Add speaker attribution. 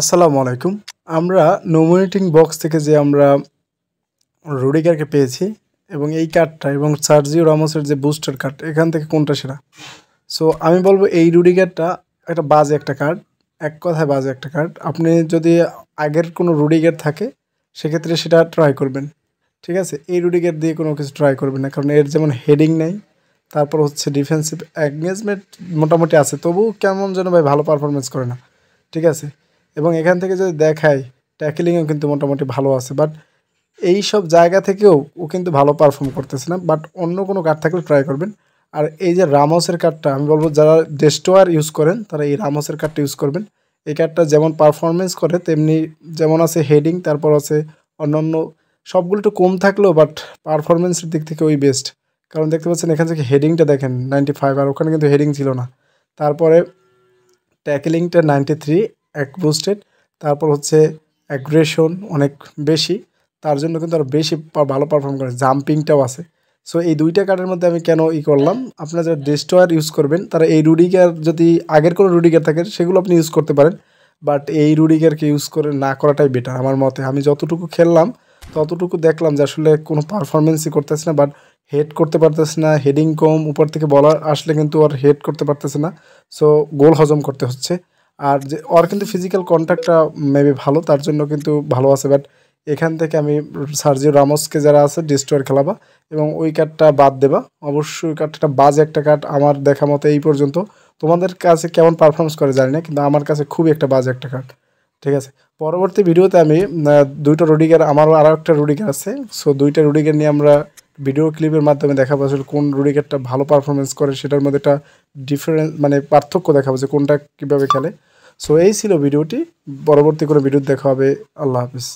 Speaker 1: আসসালামু আলাইকুম। আমরা নমিনেটিং বক্স থেকে যে আমরা রুডিগারকে পেয়েছি এবং এই কার্ডটা এবং সার্জিও রামোসের যে বুস্টার কার্ড এখান থেকে কোনটা সেরা? সো আমি বলবো এই রুডিগারটা একটা বাজে একটা কার্ড, এক কথায় বাজে একটা কার্ড। আপনি যদি আগের কোনো রুডিগার থাকে সেক্ষেত্রে সেটা ট্রাই করবেন, ঠিক আছে? এই রুডিগার দিয়ে কোনো কিছু ট্রাই করবেন না, কারণ এর যেমন হেডিং নেই, তারপর হচ্ছে ডিফেন্সিভ এঙ্গেজমেন্ট মোটামুটি আছে, তবুও কেমন যেন ভাই ভালো পারফরমেন্স করে না, ঠিক আছে? এবং এখান থেকে যদি দেখায় ট্যাকেলিংও কিন্তু মোটামুটি ভালো আছে, বাট এই সব জায়গা থেকেও ও কিন্তু ভালো পারফর্ম করতেছে না। বাট অন্য কোনো কার্ড থাকলে ট্রাই করবেন। আর এই যে রামোসের কার্ডটা, আমি বলবো যারা ডেস্টোয়ার ইউজ করেন তারা এই রামোসের কার্ডটা ইউজ করবেন। এই কার্ডটা যেমন পারফরমেন্স করে তেমনি যেমন আছে হেডিং, তারপর আছে অন্যান্য সবগুলো একটু কম থাকলেও বাট পারফরমেন্সের দিক থেকে ওই বেস্ট। কারণ দেখতে পাচ্ছেন এখান থেকে হেডিংটা দেখেন 95, আর ওখানে কিন্তু হেডিং ছিল না। তারপরে ট্যাকেলিংটা 93 এক বুস্টেড, তারপর হচ্ছে অ্যাগ্রেশন অনেক বেশি, তার জন্য কিন্তু আরও বেশি ভালো পারফর্ম করে। জাম্পিংটাও আছে। সো এই দুইটা কার্ডের মধ্যে আমি কেন করলাম, আপনারা যারা ডেস্ট্রয়ার ইউজ করবেন তারা এই রুডিগার, যদি আগের কোনো রুডিগার থাকে সেগুলো আপনি ইউজ করতে পারেন, বাট এই রুডিগারকে ইউজ করে না করাটাই বেটার আমার মতে। আমি যতটুকু খেললাম ততটুকু দেখলাম যে আসলে কোনো পারফরমেন্সই করতেছে না, বাট হেড করতে পারতেছে না, হেডিং কম, উপর থেকে বলার আসলে কিন্তু আর হেড করতে পারতেছে না। সো গোল হজম করতে হচ্ছে। আর যে ওর কিন্তু ফিজিক্যাল কন্ট্যাক্টটা মেবি ভালো, তার জন্য কিন্তু ভালো আছে। বাট এখান থেকে আমি সার্জিও রামোসকে যারা আছে ডিস্ট্রয়ার খেলাবা এবং ওই কার্ডটা বাদ দেবা। অবশ্যই কার্ডটা বাজে একটা কার্ড আমার দেখা মতো এই পর্যন্ত। তোমাদের কাছে কেমন পারফরমেন্স করে জানি না, কিন্তু আমার কাছে খুবই একটা বাজে একটা কার্ড, ঠিক আছে? পরবর্তী ভিডিওতে আমি দুইটা রুডিগার, আমারও আরও একটা রুডিগার আছে, সো দুইটা রুডিগার নিয়ে আমরা ভিডিও ক্লিপের মাধ্যমে দেখাবো আসলে কোন রুডিগারটা ভালো পারফরমেন্স করে, সেটার মধ্যে একটা ডিফারেন্স মানে পার্থক্য দেখাবো যে কোনটা কীভাবে খেলে। সো এই ছিল ভিডিওটি, পরবর্তী কোনো ভিডিও দেখা হবে। আল্লাহ হাফিজ।